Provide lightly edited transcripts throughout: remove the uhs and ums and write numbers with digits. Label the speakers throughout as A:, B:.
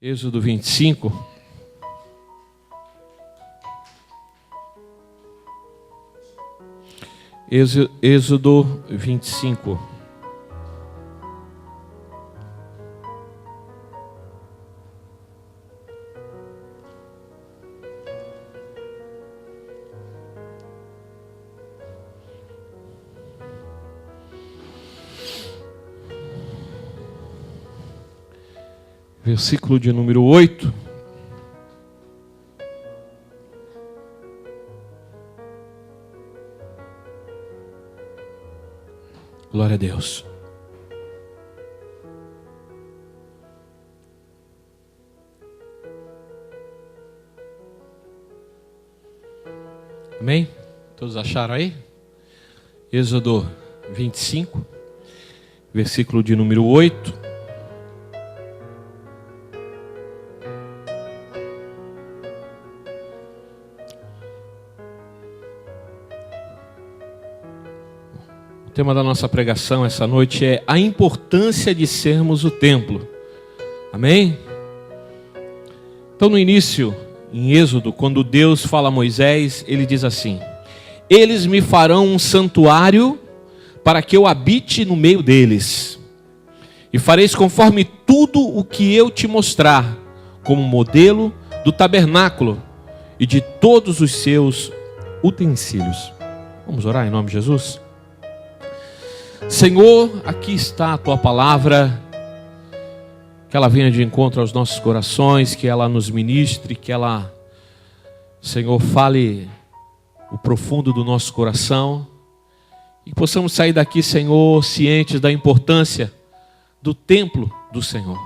A: Êxodo 25. Êxodo 25. Versículo de número 8. Glória a Deus. Amém? Todos acharam aí? Êxodo 25, versículo de número 8. O tema da nossa pregação essa noite é a importância de sermos o templo. Amém? Então no início, em Êxodo, quando Deus fala a Moisés, ele diz assim: eles me farão um santuário para que eu habite no meio deles. E fareis conforme tudo o que eu te mostrar, como modelo do tabernáculo e de todos os seus utensílios. Vamos orar em nome de Jesus? Senhor, aqui está a Tua palavra, que ela venha de encontro aos nossos corações, que ela nos ministre, que ela, Senhor, fale o profundo do nosso coração, e possamos sair daqui, Senhor, cientes da importância do templo do Senhor.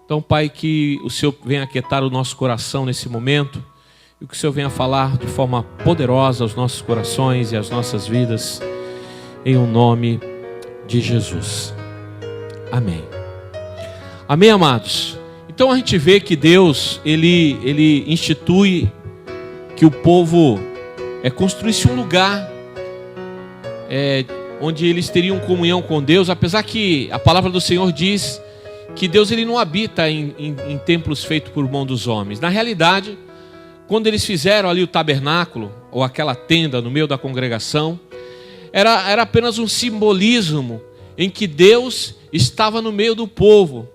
A: Então, Pai, que o Senhor venha aquietar o nosso coração nesse momento, e que o Senhor venha falar de forma poderosa aos nossos corações e às nossas vidas, em o nome de Jesus. Amém. Amém, amados? Então a gente vê que Deus, Ele institui que o povo construísse um lugar onde eles teriam comunhão com Deus, apesar que a palavra do Senhor diz que Deus ele não habita em templos feitos por mão dos homens. Na realidade, quando eles fizeram ali o tabernáculo, ou aquela tenda no meio da congregação, era apenas um simbolismo em que Deus estava no meio do povo.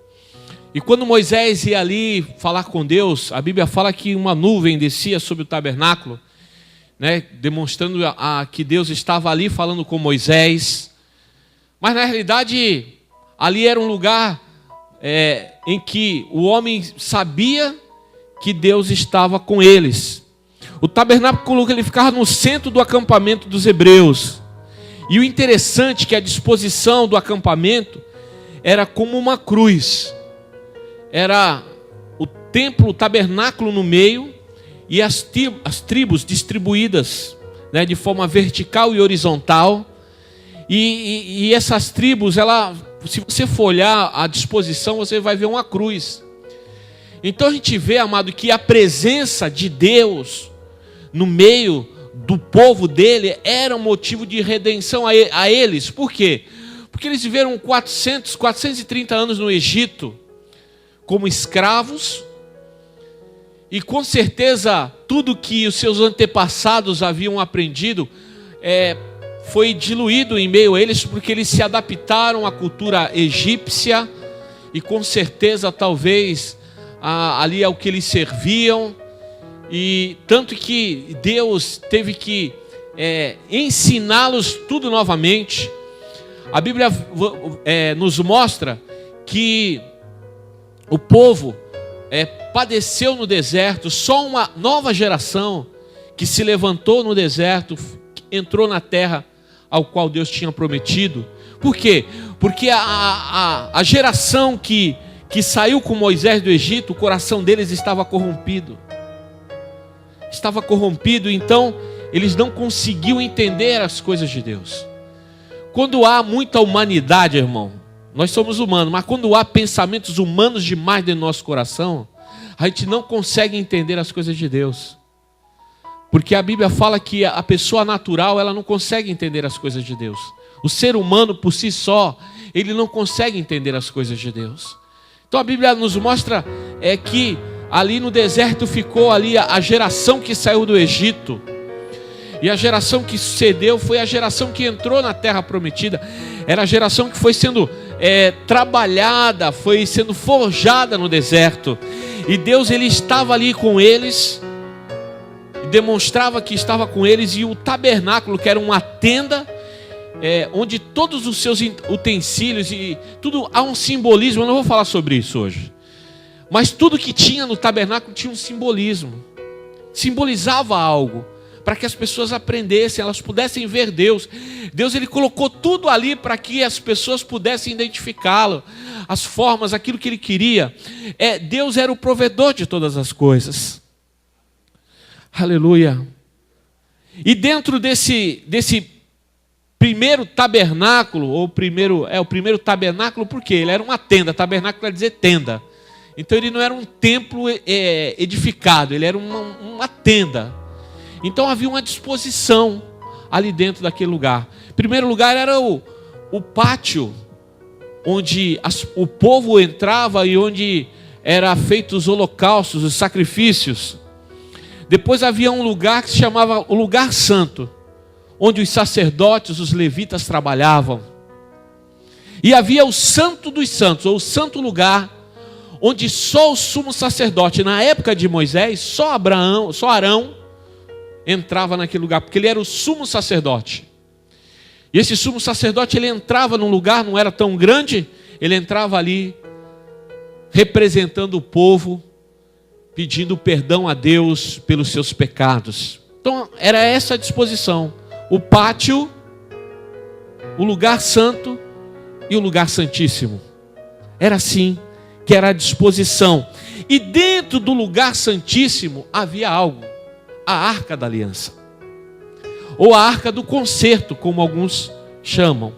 A: E quando Moisés ia ali falar com Deus, a Bíblia fala que uma nuvem descia sobre o tabernáculo, né, demonstrando que Deus estava ali falando com Moisés. Mas na realidade, ali era um lugar em que o homem sabia que Deus estava com eles. O tabernáculo ele ficava no centro do acampamento dos hebreus. E o interessante é que a disposição do acampamento era como uma cruz. Era o templo, o tabernáculo no meio e as tribos distribuídas, né, de forma vertical e horizontal. E essas tribos, se você for olhar a disposição, você vai ver uma cruz. Então a gente vê, amado, que a presença de Deus no meio do povo dele era um motivo de redenção a eles. Por quê? Porque eles viveram 430 anos no Egito como escravos, e com certeza tudo que os seus antepassados haviam aprendido foi diluído em meio a eles, porque eles se adaptaram à cultura egípcia, e com certeza talvez ali ao que eles serviam. E tanto que Deus teve que ensiná-los tudo novamente. A Bíblia nos mostra que o povo padeceu no deserto. Só uma nova geração que se levantou no deserto entrou na terra ao qual Deus tinha prometido. Por quê? Porque a geração que saiu com Moisés do Egito, o coração deles estava corrompido. Então eles não conseguiam entender as coisas de Deus. Quando há muita humanidade, irmão, nós somos humanos, mas quando há pensamentos humanos demais dentro do nosso coração, a gente não consegue entender as coisas de Deus. Porque a Bíblia fala que a pessoa natural, ela não consegue entender as coisas de Deus. O ser humano por si só, ele não consegue entender as coisas de Deus. Então a Bíblia nos mostra que ali no deserto ficou ali a geração que saiu do Egito. E a geração que sucedeu foi a geração que entrou na terra prometida. Era a geração que foi sendo trabalhada, foi sendo forjada no deserto. E Deus, ele estava ali com eles, demonstrava que estava com eles. E o tabernáculo, que era uma tenda, onde todos os seus utensílios e tudo, há um simbolismo. Eu não vou falar sobre isso hoje, mas tudo que tinha no tabernáculo tinha um simbolismo, simbolizava algo, para que as pessoas aprendessem, elas pudessem ver Deus. Deus, ele colocou tudo ali para que as pessoas pudessem identificá-lo, as formas, aquilo que ele queria. Deus era o provedor de todas as coisas. Aleluia. E dentro desse primeiro tabernáculo, o primeiro tabernáculo, por quê? Ele era uma tenda. Tabernáculo quer dizer tenda. Então ele não era um templo edificado, ele era uma tenda. Então havia uma disposição ali dentro daquele lugar. Em primeiro lugar era o pátio, onde o povo entrava e onde eram feitos os holocaustos, os sacrifícios. Depois havia um lugar que se chamava o lugar santo, onde os sacerdotes, os levitas trabalhavam. E havia o santo dos santos, ou o santo lugar, onde só o sumo sacerdote, na época de Moisés, só Arão entrava naquele lugar, porque ele era o sumo sacerdote. E esse sumo sacerdote, ele entrava num lugar, não era tão grande, ele entrava ali representando o povo, pedindo perdão a Deus pelos seus pecados. Então era essa a disposição: o pátio, o lugar santo e o lugar santíssimo. Era assim que era a disposição. E dentro do lugar santíssimo havia algo: a arca da aliança, ou a arca do concerto, como alguns chamam.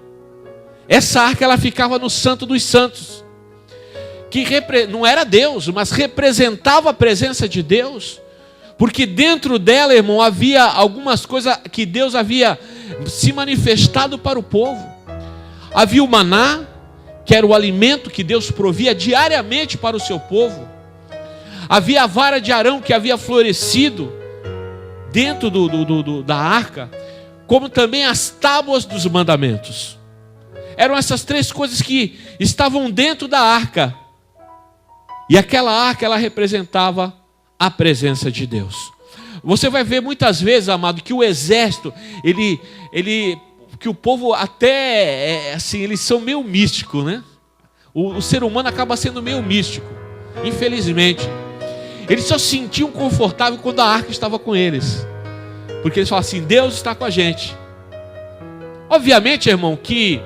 A: Essa arca, ela ficava no santo dos santos, que não era Deus, mas representava a presença de Deus, porque dentro dela, irmão, havia algumas coisas que Deus havia se manifestado para o povo. Havia o maná, que era o alimento que Deus provia diariamente para o seu povo. Havia a vara de Arão, que havia florescido dentro da arca, como também as tábuas dos mandamentos. Eram essas três coisas que estavam dentro da arca. E aquela arca, ela representava a presença de Deus. Você vai ver muitas vezes, amado, que o exército, que o povo até, assim, eles são meio místicos, né? O ser humano acaba sendo meio místico, infelizmente. Eles só se sentiam confortáveis quando a arca estava com eles, porque eles falam assim: Deus está com a gente. Obviamente, irmão, que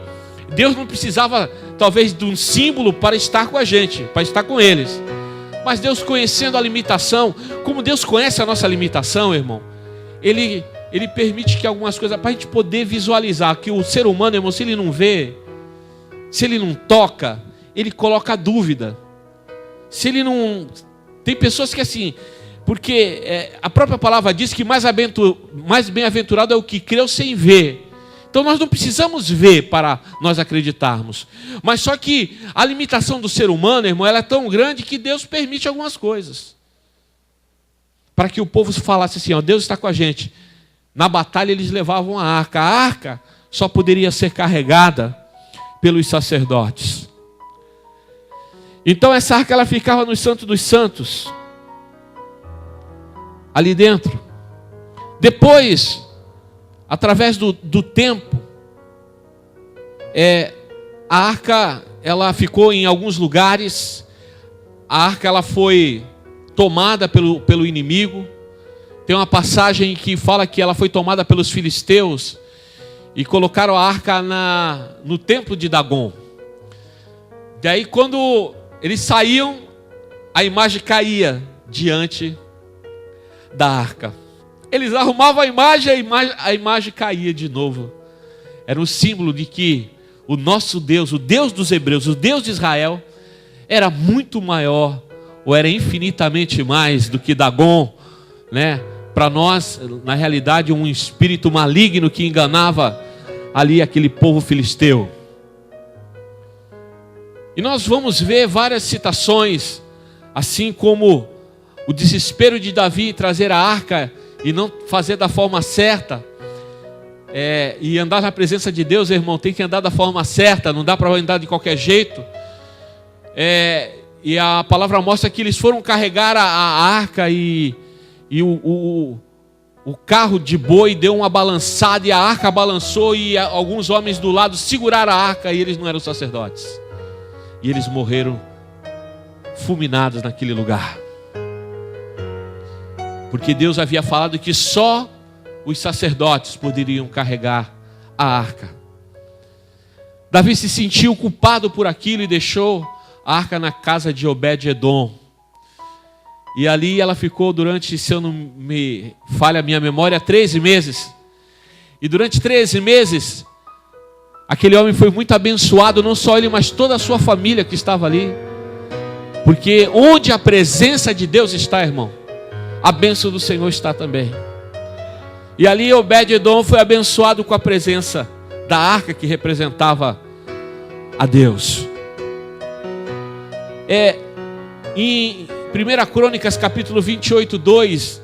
A: Deus não precisava talvez de um símbolo para estar com a gente, para estar com eles. Mas Deus, conhecendo a limitação, como Deus conhece a nossa limitação, irmão, Ele permite que algumas coisas, para a gente poder visualizar que o ser humano, irmão, se ele não vê, se ele não toca, ele coloca dúvida. Se ele não... Tem pessoas que assim, porque a própria palavra diz que mais bem-aventurado é o que creu sem ver. Então nós não precisamos ver para nós acreditarmos. Mas só que a limitação do ser humano, irmão, ela é tão grande que Deus permite algumas coisas, para que o povo falasse assim: ó, Deus está com a gente. Na batalha eles levavam a arca. A arca só poderia ser carregada pelos sacerdotes. Então essa arca, ela ficava no Santo dos Santos, ali dentro. Depois, através do tempo, a arca, ela ficou em alguns lugares. A arca, ela foi tomada pelo inimigo. Tem uma passagem que fala que ela foi tomada pelos filisteus e colocaram a arca no templo de Dagom. Daí, quando eles saíam, a imagem caía diante da arca. Eles arrumavam a imagem caía de novo. Era um símbolo de que o nosso Deus, o Deus dos hebreus, o Deus de Israel, era muito maior, ou era infinitamente mais do que Dagom, né? Para nós, na realidade, um espírito maligno que enganava ali aquele povo filisteu. E nós vamos ver várias citações, assim como o desespero de Davi trazer a arca e não fazer da forma certa. E andar na presença de Deus, irmão, tem que andar da forma certa, não dá para andar de qualquer jeito. E a palavra mostra que eles foram carregar a arca e o carro de boi deu uma balançada e a arca balançou e alguns homens do lado seguraram a arca e eles não eram sacerdotes. E eles morreram fulminados naquele lugar. Porque Deus havia falado que só os sacerdotes poderiam carregar a arca. Davi se sentiu culpado por aquilo e deixou a arca na casa de Obed-edom. E ali ela ficou durante, se eu não me falha a minha memória, 13 meses. E durante 13 meses, aquele homem foi muito abençoado, não só ele, mas toda a sua família que estava ali. Porque onde a presença de Deus está, irmão, a bênção do Senhor está também. E ali Obed-edom foi abençoado com a presença da arca que representava a Deus. Em 1 Crônicas capítulo 28, 2,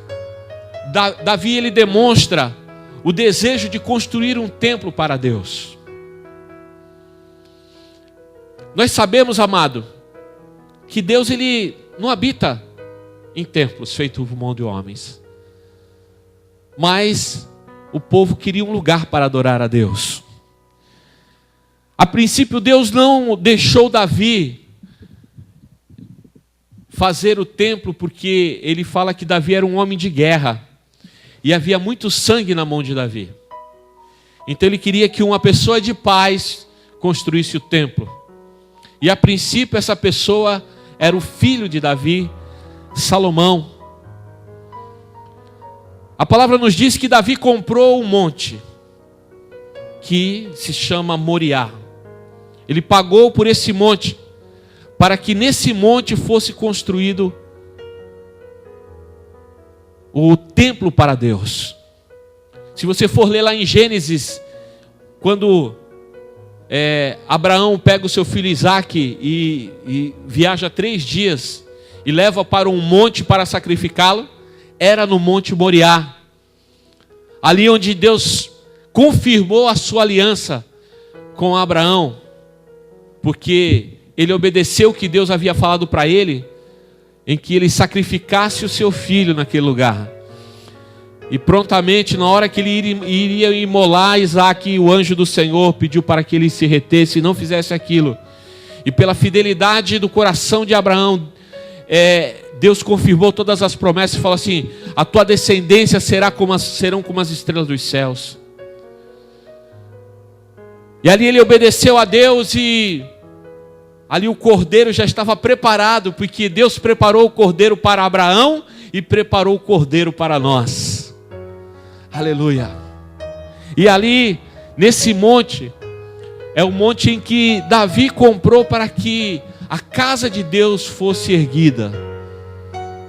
A: Davi ele demonstra o desejo de construir um templo para Deus. Nós sabemos, amado, que Deus ele não habita em templos feitos por mão de homens. Mas o povo queria um lugar para adorar a Deus. A princípio Deus não deixou Davi fazer o templo, porque ele fala que Davi era um homem de guerra. E havia muito sangue na mão de Davi. Então ele queria que uma pessoa de paz construísse o templo. E a princípio essa pessoa era o filho de Davi, Salomão. A palavra nos diz que Davi comprou um monte, que se chama Moriá. Ele pagou por esse monte, para que nesse monte fosse construído o templo para Deus. Se você for ler lá em Gênesis, quando Abraão pega o seu filho Isaque e viaja 3 dias e leva para um monte para sacrificá-lo, era no Monte Moriá, ali onde Deus confirmou a sua aliança com Abraão, porque ele obedeceu o que Deus havia falado para ele, em que ele sacrificasse o seu filho naquele lugar. E prontamente, na hora que ele iria imolar Isaque, o anjo do Senhor pediu para que ele se retesse e não fizesse aquilo. E pela fidelidade do coração de Abraão, Deus confirmou todas as promessas e falou assim: a tua descendência serão como as estrelas dos céus. E ali ele obedeceu a Deus e ali o cordeiro já estava preparado, porque Deus preparou o cordeiro para Abraão e preparou o cordeiro para nós. Aleluia. E ali, nesse monte, é o monte em que Davi comprou para que a casa de Deus fosse erguida.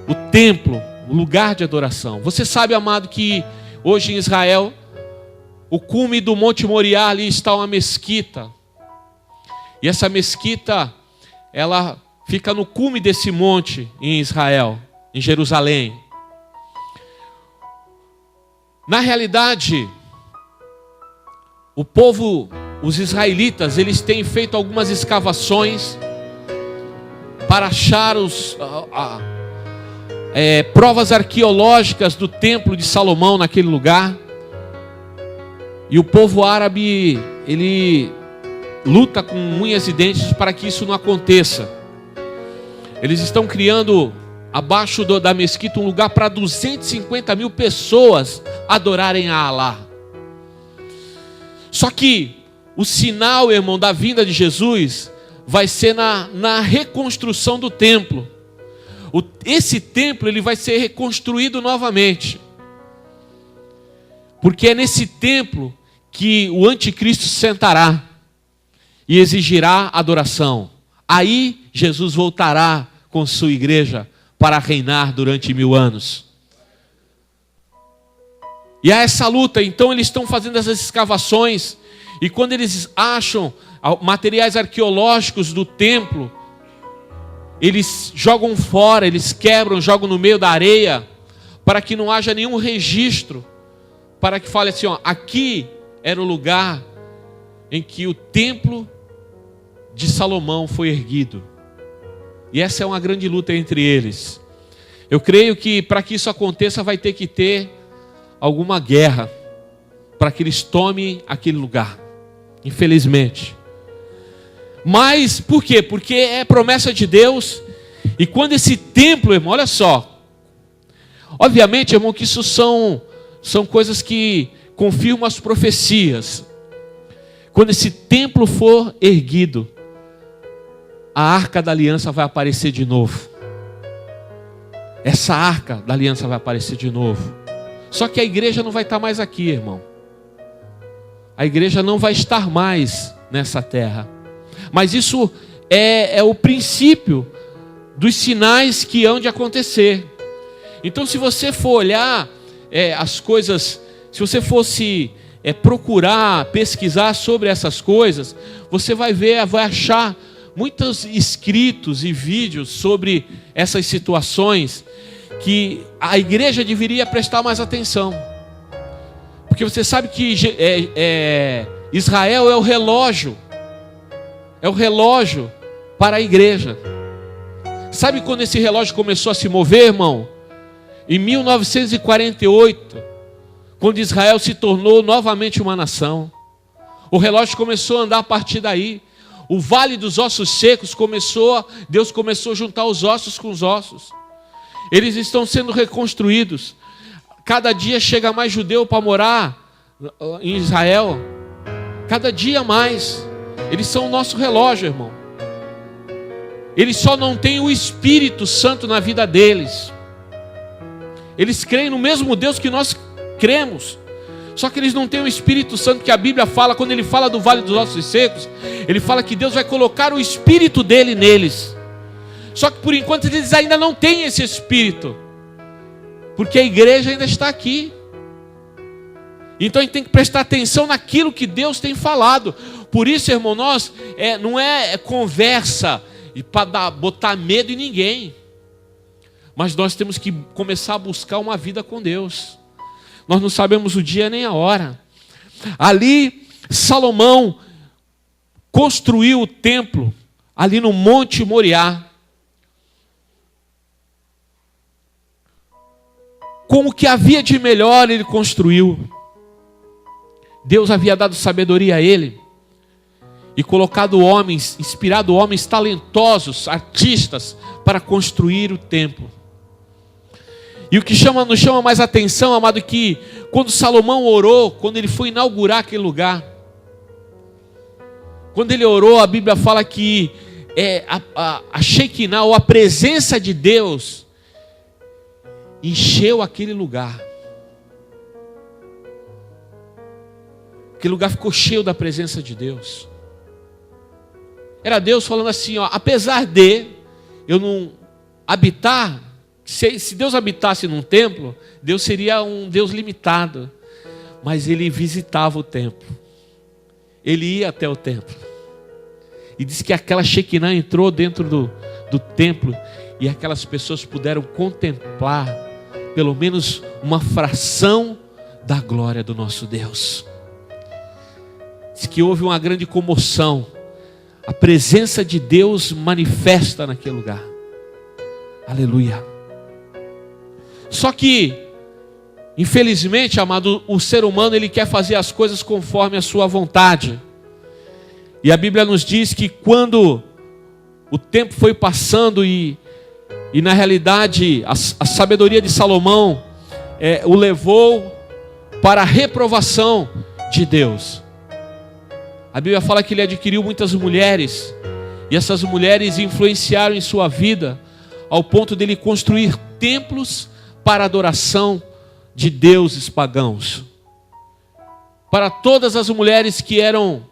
A: O templo, o lugar de adoração. Você sabe, amado, que hoje em Israel, o cume do Monte Moriá, ali está uma mesquita. E essa mesquita, ela fica no cume desse monte em Israel, em Jerusalém. Na realidade, o povo, os israelitas, eles têm feito algumas escavações para achar provas arqueológicas do templo de Salomão naquele lugar. E o povo árabe, ele luta com unhas e dentes para que isso não aconteça. Eles estão criando abaixo da mesquita um lugar para 250 mil pessoas adorarem a Alá. Só que o sinal, irmão, da vinda de Jesus vai ser na reconstrução do templo. Esse templo ele vai ser reconstruído novamente. Porque é nesse templo que o anticristo sentará e exigirá adoração. Aí Jesus voltará com sua igreja para reinar durante 1000 anos. E há essa luta, então eles estão fazendo essas escavações, e quando eles acham materiais arqueológicos do templo, eles jogam fora, eles quebram, jogam no meio da areia, para que não haja nenhum registro, para que fale assim, ó, aqui era o lugar em que o templo de Salomão foi erguido. E essa é uma grande luta entre eles. Eu creio que para que isso aconteça vai ter que ter alguma guerra, para que eles tomem aquele lugar, infelizmente. Mas por quê? Porque é promessa de Deus. E quando esse templo, irmão, olha só, obviamente, irmão, que isso são coisas que confirmam as profecias. Quando esse templo for erguido, a arca da aliança vai aparecer de novo. Essa arca da aliança vai aparecer de novo. Só que a igreja não vai estar mais aqui, irmão. A igreja não vai estar mais nessa terra. Mas isso é o princípio dos sinais que hão de acontecer. Então, se você for olhar as coisas, se você fosse procurar, pesquisar sobre essas coisas, você vai achar muitos escritos e vídeos sobre essas situações que a igreja deveria prestar mais atenção. Porque você sabe que Israel é o relógio para a igreja. Sabe quando esse relógio começou a se mover, irmão? Em 1948, quando Israel se tornou novamente uma nação. O relógio começou a andar a partir daí. O vale dos ossos secos Deus começou a juntar os ossos com os ossos. Eles estão sendo reconstruídos. Cada dia chega mais judeu para morar em Israel. Cada dia mais. Eles são o nosso relógio, irmão. Eles só não têm o Espírito Santo na vida deles. Eles creem no mesmo Deus que nós cremos. Só que eles não têm o Espírito Santo que a Bíblia fala. Quando ele fala do vale dos ossos secos, ele fala que Deus vai colocar o Espírito dele neles. Só que por enquanto eles ainda não têm esse Espírito, porque a igreja ainda está aqui. Então a gente tem que prestar atenção naquilo que Deus tem falado. Por isso, irmão, nós não é conversa para botar medo em ninguém, mas nós temos que começar a buscar uma vida com Deus. Nós não sabemos o dia nem a hora. Ali Salomão construiu o templo ali no Monte Moriá, com o que havia de melhor ele construiu. Deus havia dado sabedoria a ele e colocado homens, inspirado homens talentosos, artistas, para construir o templo. E o que nos chama mais atenção, amado, que quando Salomão orou, quando ele foi inaugurar aquele lugar, quando ele orou, a Bíblia fala que a Shekinah, ou a presença de Deus, encheu aquele lugar. Aquele lugar ficou cheio da presença de Deus. Era Deus falando assim, ó, apesar de eu não habitar, se Deus habitasse num templo, Deus seria um Deus limitado. Mas ele visitava o templo. Ele ia até o templo. E diz que aquela Shekinah entrou dentro do templo e aquelas pessoas puderam contemplar pelo menos uma fração da glória do nosso Deus. Diz que houve uma grande comoção. A presença de Deus manifesta naquele lugar. Aleluia. Só que, infelizmente, amado, o ser humano ele quer fazer as coisas conforme a sua vontade. E a Bíblia nos diz que quando o tempo foi passando e na realidade a sabedoria de Salomão o levou para a reprovação de Deus. A Bíblia fala que ele adquiriu muitas mulheres, e essas mulheres influenciaram em sua vida, ao ponto dele construir templos para adoração de deuses pagãos. Para todas as mulheres que eram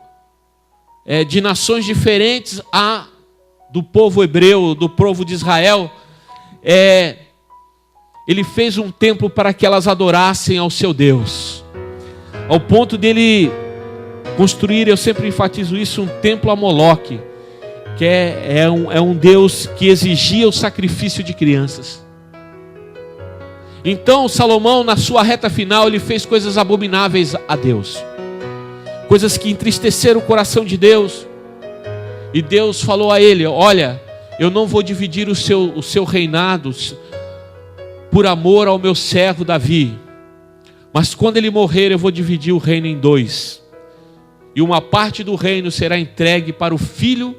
A: de nações diferentes do povo hebreu, do povo de Israel, ele fez um templo para que elas adorassem ao seu Deus, ao ponto dele construir, eu sempre enfatizo isso, um templo a Moloque, que é um Deus que exigia o sacrifício de crianças. Então Salomão, na sua reta final, ele fez coisas abomináveis a Deus, coisas que entristeceram o coração de Deus. E Deus falou a ele: olha, eu não vou dividir o seu reinado por amor ao meu servo Davi, mas quando ele morrer eu vou dividir o reino em dois, e uma parte do reino será entregue para o filho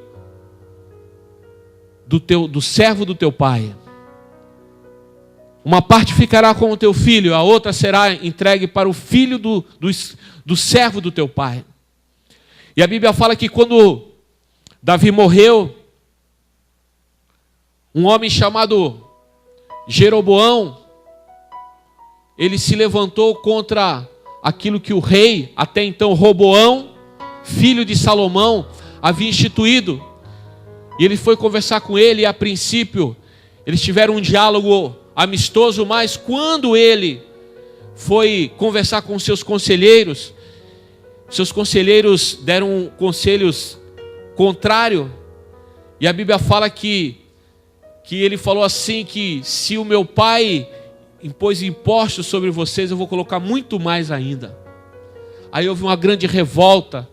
A: do servo do teu pai. Uma parte ficará com o teu filho, a outra será entregue para o filho do servo do teu pai. E a Bíblia fala que quando Davi morreu, um homem chamado Jeroboão, ele se levantou contra aquilo que o rei, até então Roboão, filho de Salomão, havia instituído. E ele foi conversar com ele, e a princípio eles tiveram um diálogo amistoso, mas quando ele foi conversar com seus conselheiros deram conselhos contrários, e a Bíblia fala que ele falou assim, que se o meu pai impôs impostos sobre vocês, eu vou colocar muito mais ainda. Aí houve uma grande revolta,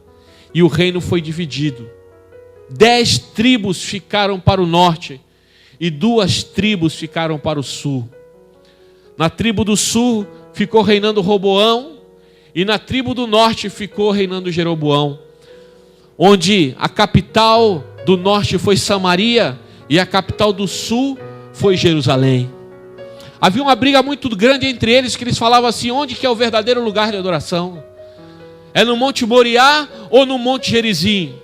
A: e o reino foi dividido. 10 tribos ficaram para o norte, e 2 tribos ficaram para o sul. Na tribo do sul ficou reinando Roboão, e na tribo do norte ficou reinando Jeroboão, onde a capital do norte foi Samaria, e a capital do sul foi Jerusalém. Havia uma briga muito grande entre eles, que eles falavam assim: onde que é o verdadeiro lugar de adoração? É no Monte Moriá ou no Monte Gerizim?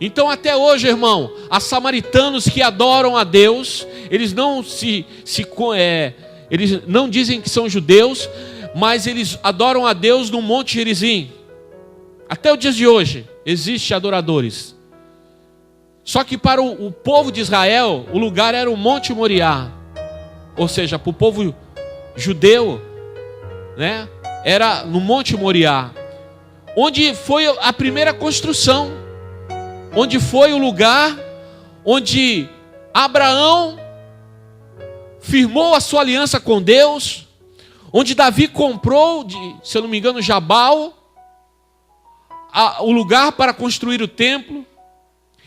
A: Então até hoje, irmão, há samaritanos que adoram a Deus, eles não eles não dizem que são judeus, mas eles adoram a Deus no Monte Gerizim. Até o dia de hoje existem adoradores. Só que para o povo de Israel, o lugar era o Monte Moriá. Ou seja, para o povo judeu, né, era no Monte Moriá, onde foi a primeira construção, onde foi o lugar onde Abraão firmou a sua aliança com Deus, onde Davi comprou, se eu não me engano, Jabal, o lugar para construir o templo,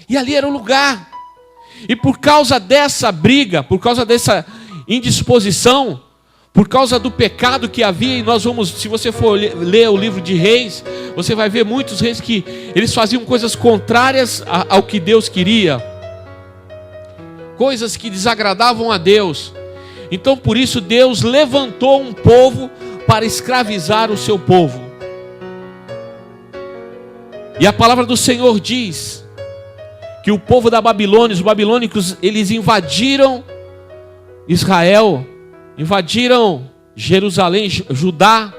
A: e ali era o lugar. E por causa dessa briga, por causa dessa indisposição, por causa do pecado que havia, e nós vamos, se você for ler o livro de Reis, você vai ver muitos reis que eles faziam coisas contrárias ao que Deus queria, coisas que desagradavam a Deus. Então por isso Deus levantou um povo para escravizar o seu povo. E a palavra do Senhor diz que o povo da Babilônia, os babilônicos, eles invadiram Israel, invadiram Jerusalém, Judá,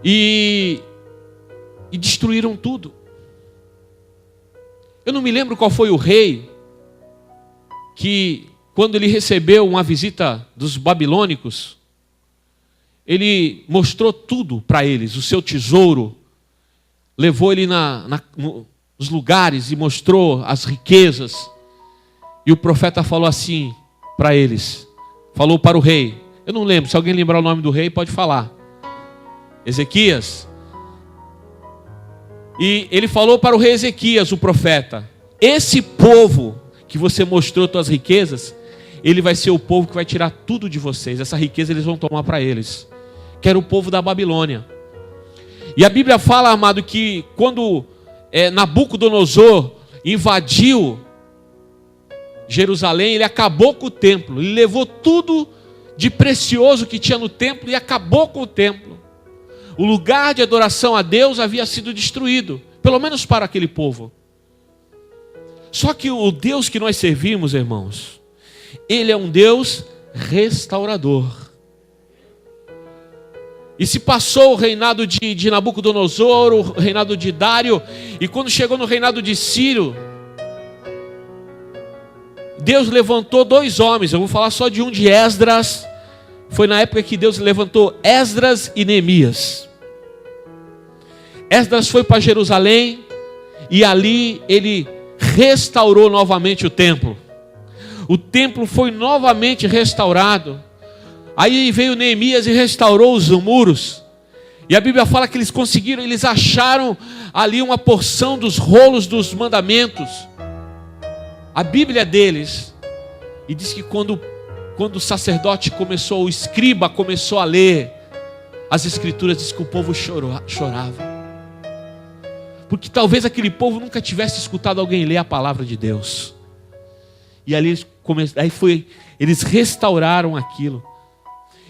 A: e destruíram tudo. Eu não me lembro qual foi o rei que, quando ele recebeu uma visita dos babilônicos, ele mostrou tudo para eles, o seu tesouro, levou ele nos lugares e mostrou as riquezas. E o profeta falou assim para eles, falou para o rei, eu não lembro, se alguém lembrar o nome do rei pode falar, Ezequias. E ele falou para o rei Ezequias, o profeta: esse povo que você mostrou suas riquezas, ele vai ser o povo que vai tirar tudo de vocês, essa riqueza eles vão tomar para eles, que era o povo da Babilônia. E a Bíblia fala, amado, que quando Nabucodonosor invadiu Jerusalém, ele acabou com o templo, ele levou tudo de precioso que tinha no templo e acabou com o templo. O lugar de adoração a Deus havia sido destruído, pelo menos para aquele povo. Só que o Deus que nós servimos, irmãos, Ele é um Deus restaurador. E se passou o reinado de Nabucodonosor, o reinado de Dário, e quando chegou no reinado de Ciro, Deus levantou 2 homens, eu vou falar só de um, de Esdras. Foi na época que Deus levantou Esdras e Neemias. Esdras foi para Jerusalém e ali ele restaurou novamente o templo. O templo foi novamente restaurado. Aí veio Neemias e restaurou os muros. E a Bíblia fala que eles conseguiram, eles acharam ali uma porção dos rolos dos mandamentos. A Bíblia deles. E diz que quando o sacerdote começou, o escriba começou a ler as escrituras, diz que o povo chorava. Porque talvez aquele povo nunca tivesse escutado alguém ler a palavra de Deus. E ali eles restauraram aquilo.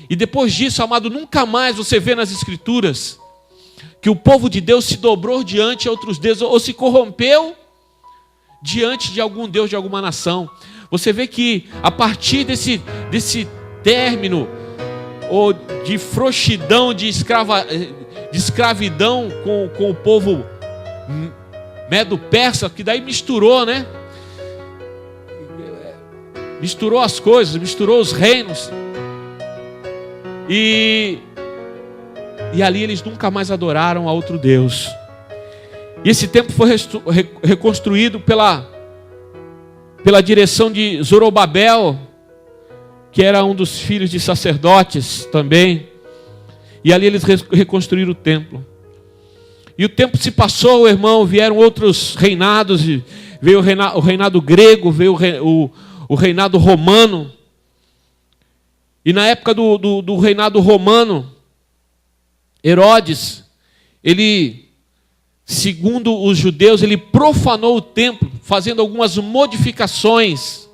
A: E depois disso, amado, nunca mais você vê nas escrituras que o povo de Deus se dobrou diante de outros deuses ou se corrompeu diante de algum deus de alguma nação. Você vê que a partir desse término ou de frouxidão, de escravidão com o povo medo-persa, que daí misturou, né? Misturou as coisas, misturou os reinos. E ali eles nunca mais adoraram a outro Deus. E esse templo foi reconstruído pela direção de Zorobabel, que era um dos filhos de sacerdotes também. E ali eles reconstruíram o templo. E o tempo se passou, irmão, vieram outros reinados, veio o reinado grego, veio o reinado romano. E na época do reinado romano, Herodes, ele, segundo os judeus, ele profanou o templo, fazendo algumas modificações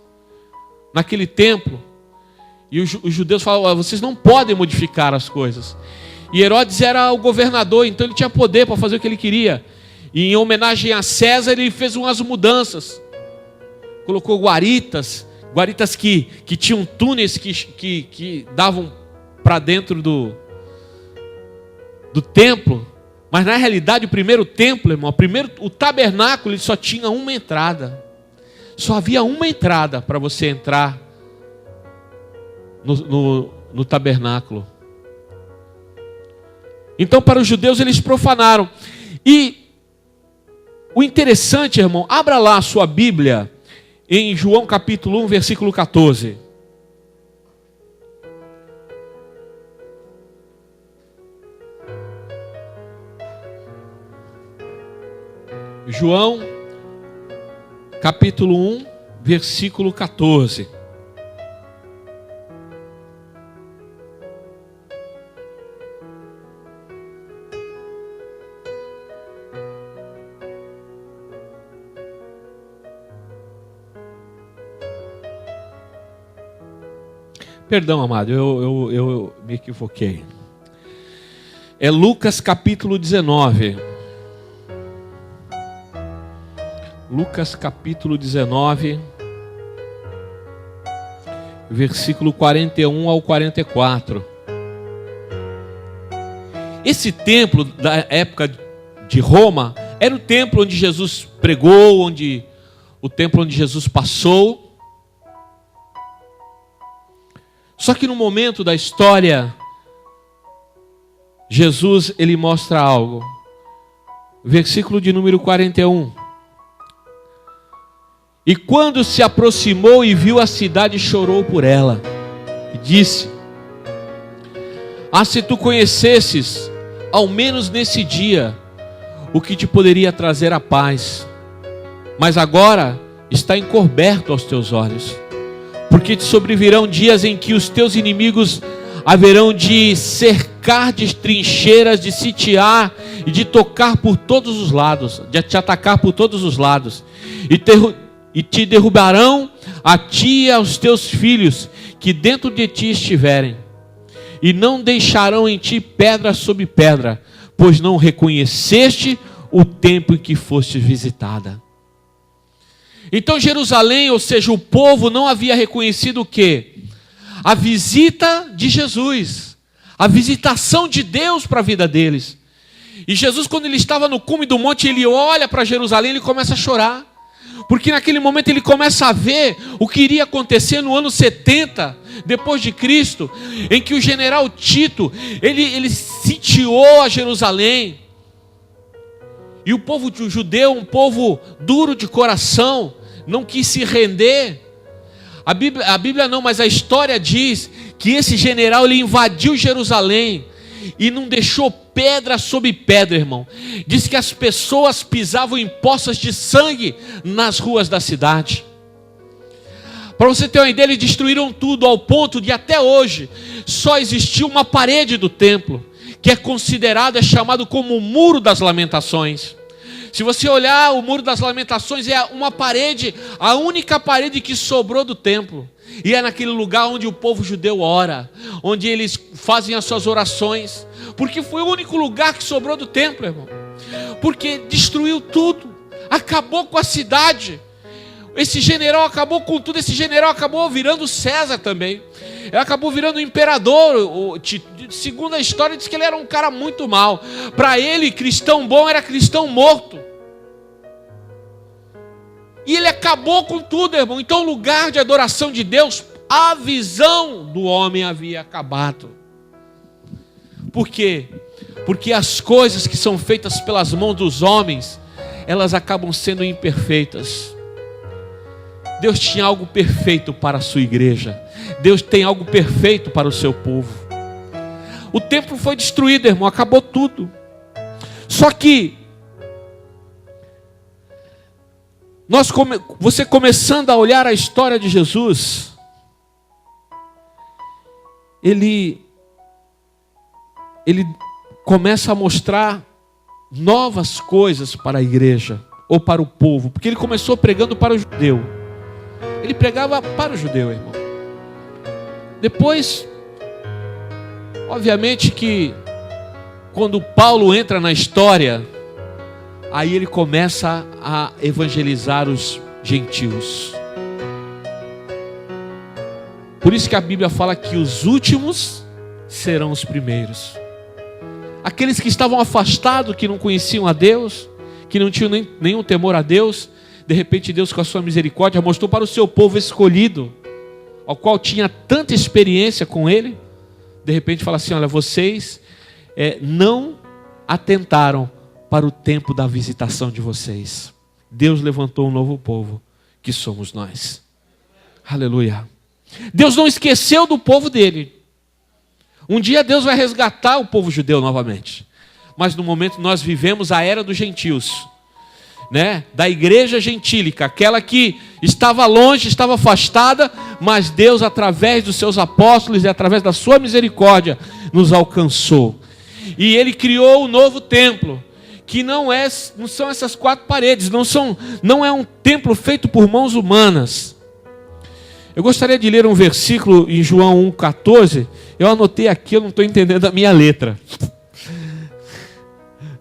A: naquele templo. E os judeus falavam: vocês não podem modificar as coisas. E Herodes era o governador, então ele tinha poder para fazer o que ele queria. E em homenagem a César, ele fez umas mudanças. Colocou guaritas que tinham túneis que davam para dentro do templo. Mas na realidade o primeiro templo, irmão, o tabernáculo, ele só tinha uma entrada. Só havia uma entrada para você entrar no tabernáculo. Então para os judeus eles profanaram. E o interessante, irmão, abra lá a sua Bíblia em João capítulo 1, versículo 14. João capítulo 1, versículo 14. Perdão, amado, eu me equivoquei. É Lucas capítulo 19. Lucas capítulo 19, versículo 41 ao 44. Esse templo da época de Roma era o templo onde Jesus pregou, o templo onde Jesus passou. Só que no momento da história, Jesus, ele mostra algo. Versículo de número 41. E quando se aproximou e viu a cidade, chorou por ela. E disse: se tu conhecesses, ao menos nesse dia, o que te poderia trazer a paz. Mas agora está encoberto aos teus olhos. Porque te sobrevirão dias em que os teus inimigos haverão de cercar de trincheiras, de sitiar e de tocar por todos os lados, de te atacar por todos os lados, e te derrubarão a ti e aos teus filhos que dentro de ti estiverem, e não deixarão em ti pedra sobre pedra, pois não reconheceste o tempo em que foste visitada. Então Jerusalém, ou seja, o povo não havia reconhecido o quê? A visita de Jesus, a visitação de Deus para a vida deles. E Jesus, quando ele estava no cume do monte, ele olha para Jerusalém e ele começa a chorar. Porque naquele momento ele começa a ver o que iria acontecer no ano 70, depois de Cristo, em que o general Tito, ele sitiou a Jerusalém. E o povo judeu, um povo duro de coração, não quis se render. A Bíblia não, mas a história diz que esse general ele invadiu Jerusalém e não deixou pedra sobre pedra, irmão. Diz que as pessoas pisavam em poças de sangue nas ruas da cidade. Para você ter uma ideia, eles destruíram tudo ao ponto de até hoje só existir uma parede do templo, que é considerado, é chamado como o Muro das Lamentações. Se você olhar, o Muro das Lamentações é uma parede, a única parede que sobrou do templo. E é naquele lugar onde o povo judeu ora, onde eles fazem as suas orações, porque foi o único lugar que sobrou do templo, irmão. Porque destruiu tudo, acabou com a cidade. Esse general acabou com tudo, esse general acabou virando César também. Ele acabou virando imperador. Segundo a história, diz que ele era um cara muito mau. Para ele, cristão bom era cristão morto. E ele acabou com tudo, irmão. Então o lugar de adoração de Deus, a visão do homem havia acabado. Por quê? Porque as coisas que são feitas pelas mãos dos homens, elas acabam sendo imperfeitas. Deus tinha algo perfeito para a sua igreja. Deus tem algo perfeito para o seu povo. O templo foi destruído, irmão, acabou tudo. Só que você começando a olhar a história de Jesus, ele começa a mostrar novas coisas para a igreja ou para o povo, porque ele começou pregando para o judeu. Ele pregava para o judeu, irmão. Depois, obviamente que quando Paulo entra na história, aí ele começa a evangelizar os gentios. Por isso que a Bíblia fala que os últimos serão os primeiros. Aqueles que estavam afastados, que não conheciam a Deus, que não tinham nenhum temor a Deus, de repente Deus, com a sua misericórdia, mostrou para o seu povo escolhido, ao qual tinha tanta experiência com ele. De repente fala assim: olha, vocês não atentaram para o tempo da visitação de vocês. Deus levantou um novo povo, que somos nós. Aleluia. Deus não esqueceu do povo dele. Um dia Deus vai resgatar o povo judeu novamente. Mas no momento nós vivemos a era dos gentios, né? Da igreja gentílica, aquela que estava longe, estava afastada, mas Deus, através dos seus apóstolos e através da sua misericórdia, nos alcançou. E ele criou o novo templo, que não são essas quatro paredes, não é um templo feito por mãos humanas. Eu gostaria de ler um versículo em João 1,14. Eu anotei aqui, eu não estou entendendo a minha letra,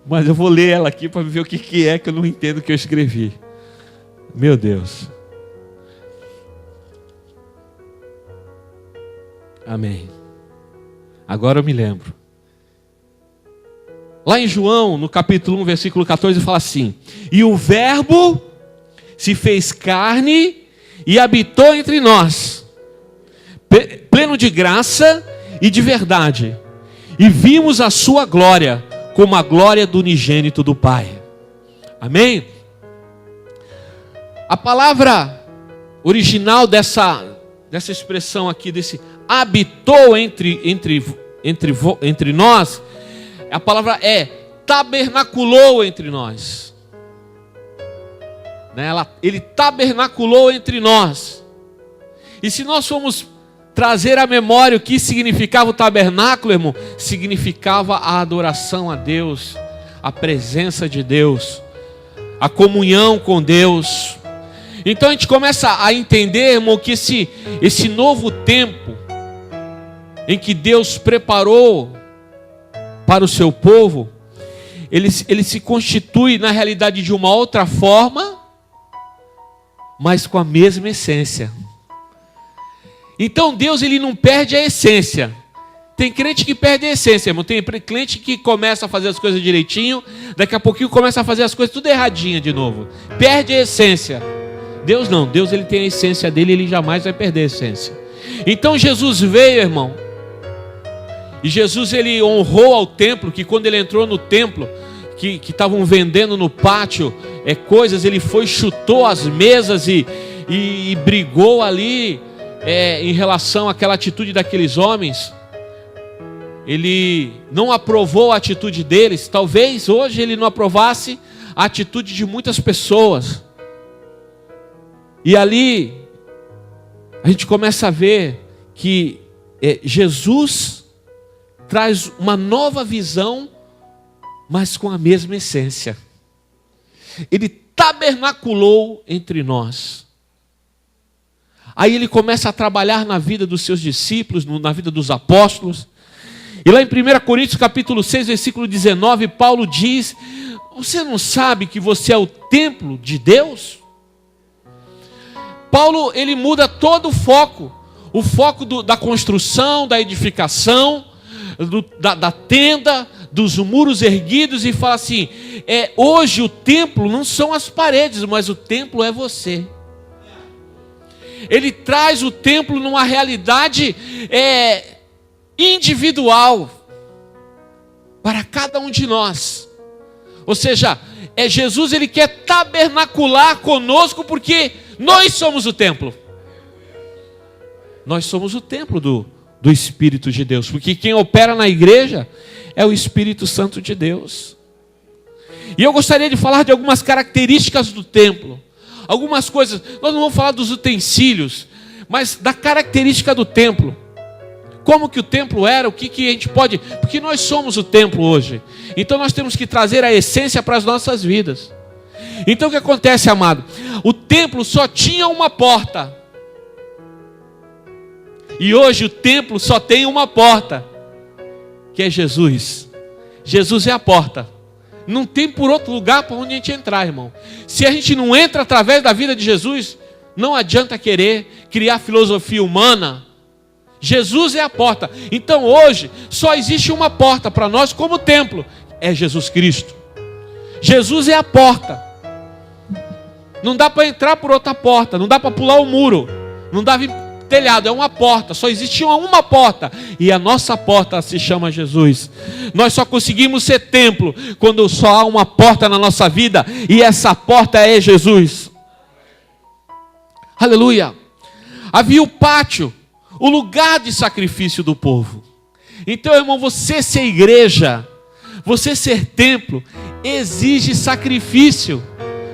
A: mas eu vou ler ela aqui para ver o que é que eu não entendo o que eu escrevi. Meu Deus. Amém. Agora eu me lembro. Lá em João, no capítulo 1, versículo 14, fala assim: e o verbo se fez carne e habitou entre nós, pleno de graça e de verdade, e vimos a sua glória, como a glória do unigênito do Pai. Amém? A palavra original dessa expressão aqui, desse habitou entre nós, a palavra tabernaculou entre nós. Ele tabernaculou entre nós. E se nós formos trazer à memória o que significava o tabernáculo, irmão, significava a adoração a Deus, a presença de Deus, a comunhão com Deus. Então a gente começa a entender, irmão, que esse novo tempo em que Deus preparou para o seu povo, ele se constitui na realidade de uma outra forma, mas com a mesma essência. Então Deus, ele não perde a essência. Tem crente que perde a essência, irmão. Tem crente que começa a fazer as coisas direitinho, daqui a pouquinho começa a fazer as coisas tudo erradinha de novo. Perde a essência. Deus não. Deus, ele tem a essência dele, ele jamais vai perder a essência. Então Jesus veio, irmão. E Jesus, ele honrou ao templo, que quando ele entrou no templo, que estavam vendendo no pátio coisas, ele foi, chutou as mesas e brigou ali em relação àquela atitude daqueles homens. Ele não aprovou a atitude deles. Talvez hoje ele não aprovasse a atitude de muitas pessoas. E ali a gente começa a ver que Jesus traz uma nova visão, mas com a mesma essência. Ele tabernaculou entre nós. Aí ele começa a trabalhar na vida dos seus discípulos, na vida dos apóstolos. E lá em 1 Coríntios capítulo 6, versículo 19, Paulo diz: você não sabe que você é o templo de Deus? Paulo, ele muda todo o foco da construção, da edificação, da tenda, dos muros erguidos, e fala assim: hoje o templo não são as paredes, mas o templo é você. Ele traz o templo numa realidade individual para cada um de nós. Ou seja, Jesus, ele quer tabernacular conosco, porque nós somos o templo. Nós somos o templo do Espírito de Deus, porque quem opera na igreja é o Espírito Santo de Deus. E eu gostaria de falar de algumas características do templo. Algumas coisas, nós não vamos falar dos utensílios, mas da característica do templo. Como que o templo era, o que a gente pode... Porque nós somos o templo hoje. Então nós temos que trazer a essência para as nossas vidas. Então o que acontece, amado? O templo só tinha uma porta. E hoje o templo só tem uma porta, que é Jesus. Jesus é a porta. Não tem por outro lugar para onde a gente entrar, irmão. Se a gente não entra através da vida de Jesus, não adianta querer criar filosofia humana. Jesus é a porta. Então hoje só existe uma porta para nós como templo, é Jesus Cristo. Jesus é a porta. Não dá para entrar por outra porta, não dá para pular o muro, não dá para telhado, é uma porta, só existe uma porta, e a nossa porta se chama Jesus. Nós só conseguimos ser templo quando só há uma porta na nossa vida, e essa porta é Jesus. Aleluia. Havia o pátio, o lugar de sacrifício do povo. Então, irmão, você ser igreja, você ser templo, exige sacrifício.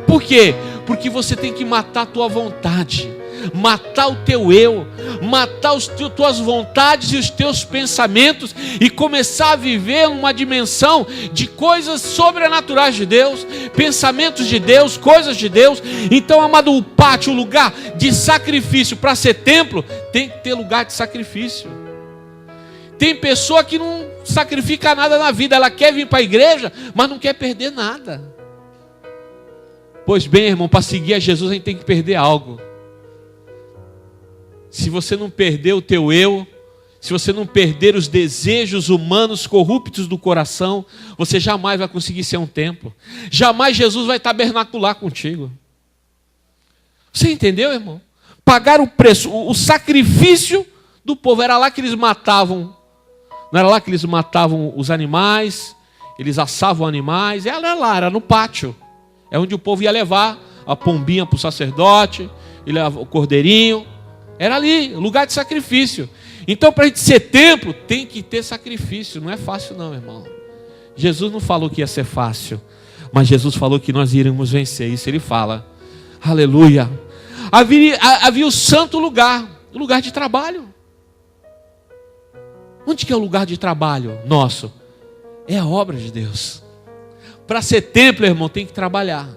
A: Por quê? Porque você tem que matar a tua vontade, matar o teu eu, matar as tuas vontades e os teus pensamentos, e começar a viver numa dimensão de coisas sobrenaturais de Deus, pensamentos de Deus, coisas de Deus. Então, amado, o pátio, o lugar de sacrifício, para ser templo, tem que ter lugar de sacrifício. Tem pessoa que não sacrifica nada na vida, ela quer vir para a igreja, mas não quer perder nada. Pois bem, irmão, para seguir a Jesus a gente tem que perder algo. Se você não perder o teu eu, se você não perder os desejos humanos corruptos do coração, você jamais vai conseguir ser um templo. Jamais Jesus vai tabernacular contigo. Você entendeu, irmão? Pagar o preço, o sacrifício do povo. Era lá que eles matavam. Não era lá que eles matavam os animais, eles assavam animais. Era lá, era no pátio. É onde o povo ia levar a pombinha para o sacerdote, o cordeirinho. Era ali, lugar de sacrifício. Então, para a gente ser templo, tem que ter sacrifício. Não é fácil não, irmão. Jesus não falou que ia ser fácil, mas Jesus falou que nós iríamos vencer. Isso ele fala. Aleluia. Havia o santo lugar, o lugar de trabalho. Onde que é o lugar de trabalho nosso? É a obra de Deus. Para ser templo, irmão, tem que trabalhar.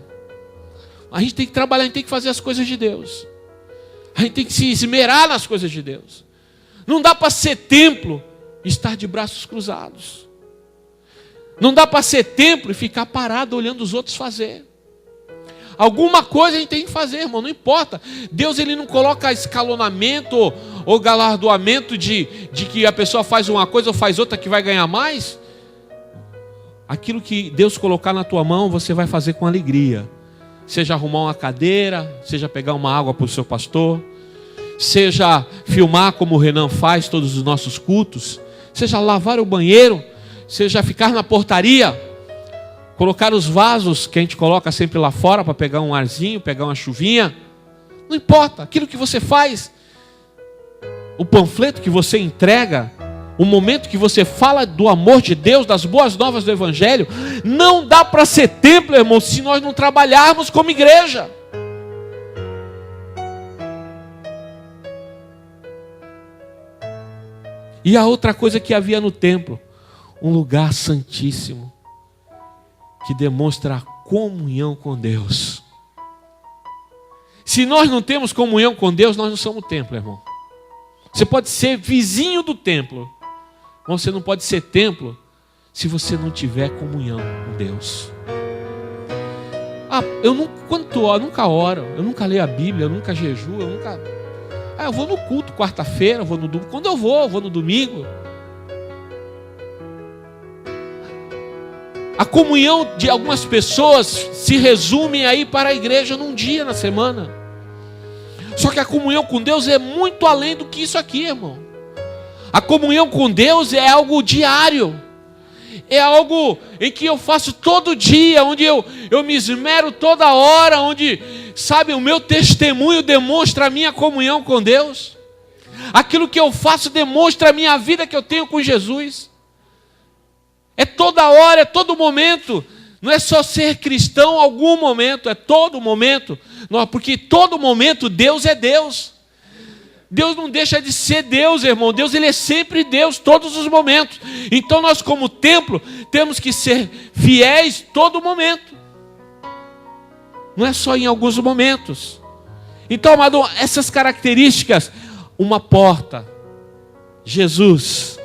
A: A gente tem que trabalhar, a gente tem que fazer as coisas de Deus. A gente tem que se esmerar nas coisas de Deus. Não dá para ser templo e estar de braços cruzados. Não dá para ser templo e ficar parado olhando os outros fazer. Alguma coisa a gente tem que fazer, irmão, não importa. Deus, ele não coloca escalonamento ou galardoamento de que a pessoa faz uma coisa ou faz outra que vai ganhar mais. Aquilo que Deus colocar na tua mão, você vai fazer com alegria. Seja arrumar uma cadeira, seja pegar uma água para o seu pastor, seja filmar como o Renan faz todos os nossos cultos, seja lavar o banheiro, seja ficar na portaria. colocar os vasos que a gente coloca sempre lá fora para pegar um arzinho, pegar uma chuvinha. Não importa, aquilo que você faz, o panfleto que você entrega, o momento que você fala do amor de Deus, das boas novas do Evangelho, não dá para ser templo, irmão, se nós não trabalharmos como igreja. E a outra coisa que havia no templo, um lugar santíssimo, que demonstra a comunhão com Deus. Se nós não temos comunhão com Deus, nós não somos templo, irmão. Você pode ser vizinho do templo, mas você não pode ser templo se você não tiver comunhão com Deus. Eu nunca oro, eu nunca leio a Bíblia, eu nunca jejuo, eu vou no culto quarta-feira, vou no domingo. Quando eu vou no domingo. A comunhão de algumas pessoas se resume aí para a igreja num dia na semana. Só que a comunhão com Deus é muito além do que isso aqui, irmão. A comunhão com Deus é algo diário. É algo em que eu faço todo dia, onde eu me esmero toda hora, onde, sabe, o meu testemunho demonstra a minha comunhão com Deus. Aquilo que eu faço demonstra a minha vida que eu tenho com Jesus. É toda hora, é todo momento. Não é só ser cristão algum momento, é todo momento. Não, porque todo momento Deus é Deus. Deus não deixa de ser Deus, irmão. Deus, ele é sempre Deus, todos os momentos. Então nós, como templo, temos que ser fiéis todo momento. Não é só em alguns momentos. Então, amado, essas características, uma porta, Jesus,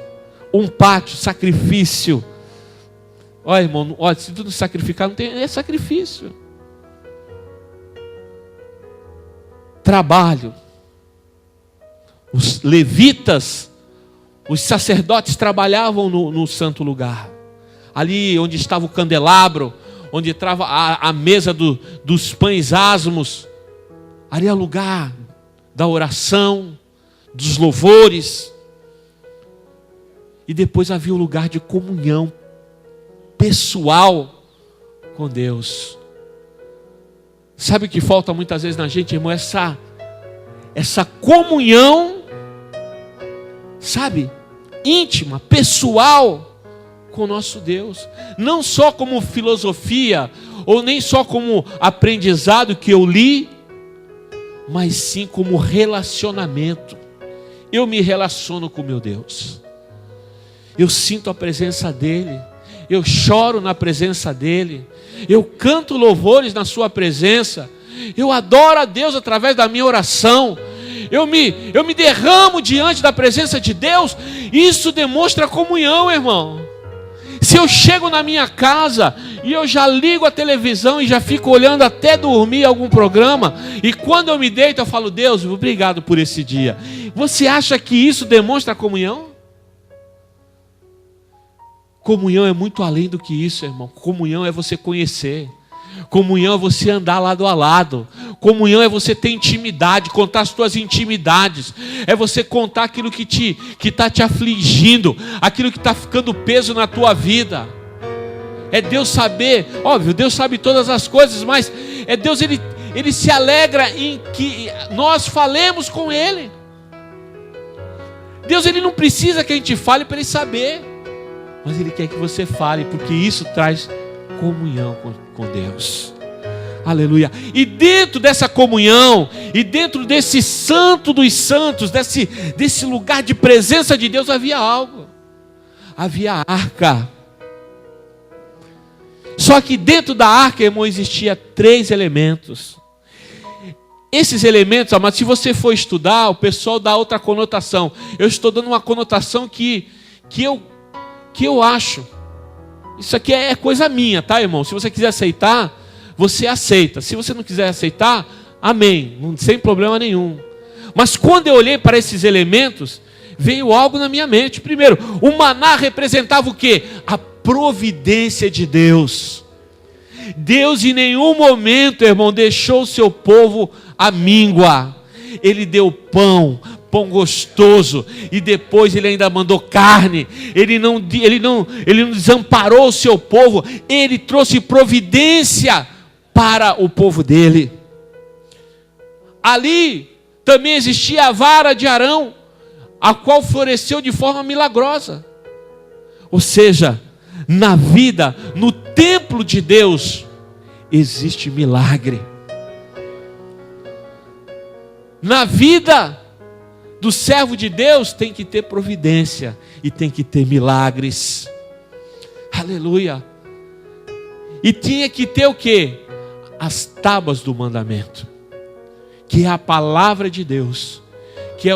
A: um pátio, sacrifício. Olha, irmão, olha, se tu não sacrificar, não tem, é sacrifício. Trabalho. Os levitas, os sacerdotes trabalhavam no santo lugar. Ali onde estava o candelabro, onde estava a mesa dos pães asmos. Ali é o lugar da oração, dos louvores. E depois havia o lugar de comunhão pessoal com Deus. Sabe o que falta muitas vezes na gente, irmão? Essa comunhão, sabe, íntima, pessoal com o nosso Deus. Não só como filosofia, ou nem só como aprendizado que eu li, mas sim como relacionamento. Eu me relaciono com meu Deus. Eu sinto a presença dEle. Eu choro na presença dEle. Eu canto louvores na sua presença. Eu adoro a Deus através da minha oração. Eu me derramo diante da presença de Deus. Isso demonstra comunhão, irmão. Se eu chego na minha casa e eu já ligo a televisão e já fico olhando até dormir algum programa, e quando eu me deito eu falo, Deus, obrigado por esse dia. Você acha que isso demonstra comunhão? Comunhão é muito além do que isso, irmão. Comunhão é você conhecer. Comunhão é você andar lado a lado. Comunhão é você ter intimidade, contar as tuas intimidades. É você contar aquilo que está te afligindo, aquilo que está ficando peso na tua vida. É Deus saber, óbvio, Deus sabe todas as coisas, mas é Deus, Ele se alegra em que nós falemos com Ele. Deus, Ele não precisa que a gente fale para Ele saber, mas Ele quer que você fale, porque isso traz comunhão com Deus. Aleluia. E dentro dessa comunhão, e dentro desse santo dos santos, desse lugar de presença de Deus, havia algo. Havia a arca. Só que dentro da arca, irmão, existia 3 elementos. Esses elementos, mas se você for estudar, o pessoal dá outra conotação. Eu estou dando uma conotação que eu acho. Isso aqui é coisa minha, tá, irmão? Se você quiser aceitar, você aceita. Se você não quiser aceitar, amém, sem problema nenhum. Mas quando eu olhei para esses elementos, veio algo na minha mente. Primeiro, o maná representava o quê? A providência de Deus. Deus em nenhum momento, irmão, deixou o seu povo à míngua. Ele deu pão pão gostoso, e depois ele ainda mandou carne. Ele não desamparou o seu povo, ele trouxe providência para o povo dele. Ali também existia a vara de Arão, a qual floresceu de forma milagrosa. Ou seja, na vida, no templo de Deus, existe milagre. Na vida do servo de Deus tem que ter providência e tem que ter milagres. Aleluia. E tinha que ter o quê? As tábuas do mandamento, que é a palavra de Deus,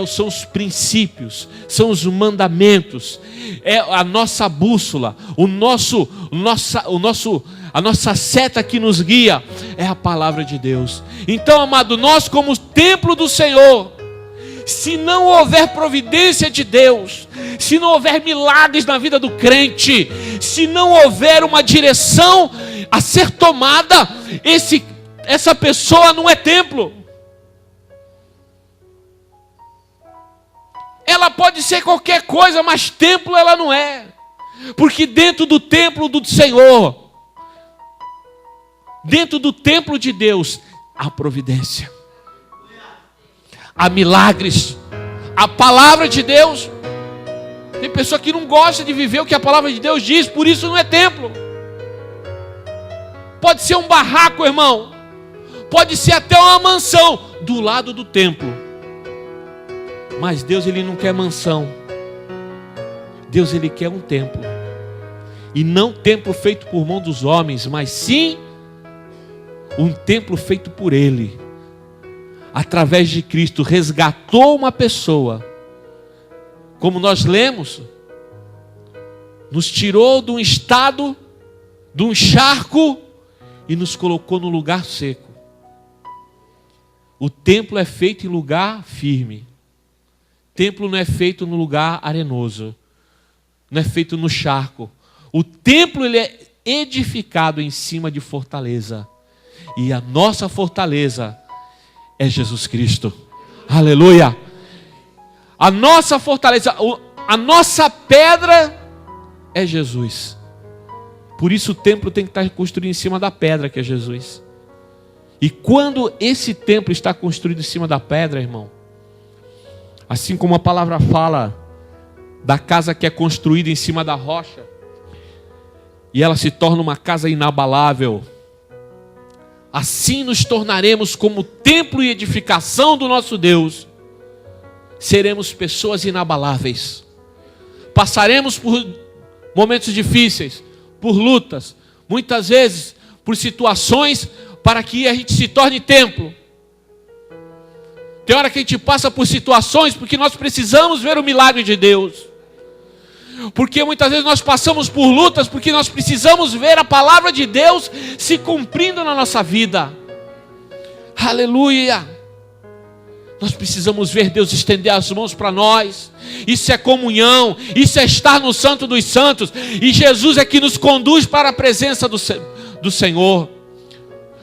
A: são os princípios, são os mandamentos, é a nossa bússola, a nossa seta que nos guia, é a palavra de Deus. Então, amado, nós como templo do Senhor, se não houver providência de Deus, se não houver milagres na vida do crente, se não houver uma direção a ser tomada, essa pessoa não é templo. Ela pode ser qualquer coisa, mas templo ela não é. Porque dentro do templo do Senhor, dentro do templo de Deus, há providência, há milagres, a palavra de Deus. Tem pessoa que não gosta de viver o que a palavra de Deus diz, por isso não é templo. Pode ser um barraco, irmão, pode ser até uma mansão do lado do templo. Mas Deus, Ele não quer mansão. Deus, Ele quer um templo. E não templo feito por mão dos homens, mas sim um templo feito por Ele. Através de Cristo, resgatou uma pessoa. Como nós lemos, nos tirou de um estado, de um charco, e nos colocou no lugar seco. O templo é feito em lugar firme. Templo não é feito no lugar arenoso, não é feito no charco. O templo, ele é edificado em cima de fortaleza, e a nossa fortaleza é Jesus Cristo. Aleluia. A nossa fortaleza, a nossa pedra é Jesus. Por isso o templo tem que estar construído em cima da pedra, que é Jesus. E quando esse templo está construído em cima da pedra, irmão, assim como a palavra fala da casa que é construída em cima da rocha, e ela se torna uma casa inabalável, assim nos tornaremos como templo e edificação do nosso Deus. Seremos pessoas inabaláveis. Passaremos por momentos difíceis, por lutas, muitas vezes por situações, para que a gente se torne templo. Tem hora que a gente passa por situações porque nós precisamos ver o milagre de Deus. Porque muitas vezes nós passamos por lutas porque nós precisamos ver a palavra de Deus se cumprindo na nossa vida. Aleluia! Nós precisamos ver Deus estender as mãos para nós. Isso é comunhão, isso é estar no Santo dos Santos. E Jesus é que nos conduz para a presença do Senhor.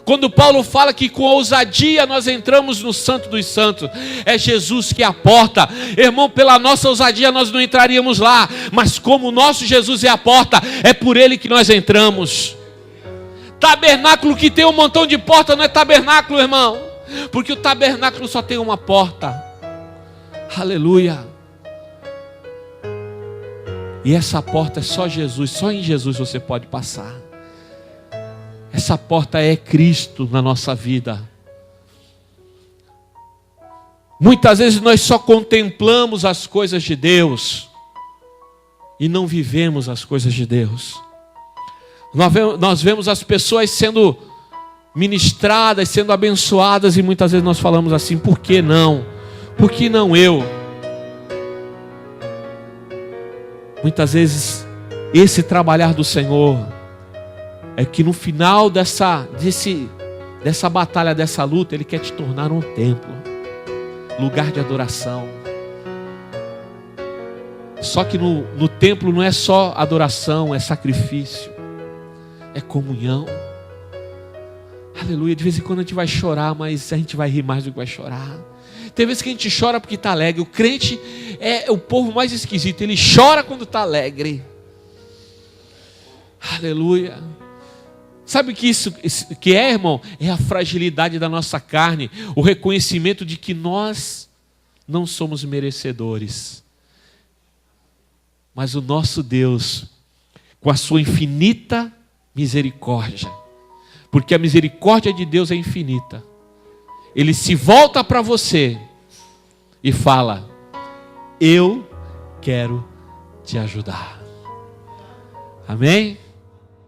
A: Quando Paulo fala que com ousadia nós entramos no Santo dos Santos, é Jesus que é a porta. Irmão, pela nossa ousadia nós não entraríamos lá, mas como o nosso Jesus é a porta, é por Ele que nós entramos. Tabernáculo que tem um montão de porta não é tabernáculo, irmão, porque o tabernáculo só tem uma porta. Aleluia. E essa porta é só Jesus, só em Jesus você pode passar. Essa porta é Cristo na nossa vida. Muitas vezes nós só contemplamos as coisas de Deus e não vivemos as coisas de Deus. Nós vemos as pessoas sendo ministradas, sendo abençoadas, e muitas vezes nós falamos assim: por que não? Por que não eu? Muitas vezes esse trabalhar do Senhor é que no final dessa batalha, dessa luta, Ele quer te tornar um templo, lugar de adoração. Só que no templo não é só adoração, é sacrifício, é comunhão. Aleluia. De vez em quando a gente vai chorar, mas a gente vai rir mais do que vai chorar. Tem vezes que a gente chora porque está alegre. O crente é o povo mais esquisito. Ele chora quando está alegre. Aleluia. Sabe o que isso que é, irmão? É a fragilidade da nossa carne. O reconhecimento de que nós não somos merecedores. Mas o nosso Deus, com a sua infinita misericórdia, porque a misericórdia de Deus é infinita, Ele se volta para você e fala: eu quero te ajudar. Amém?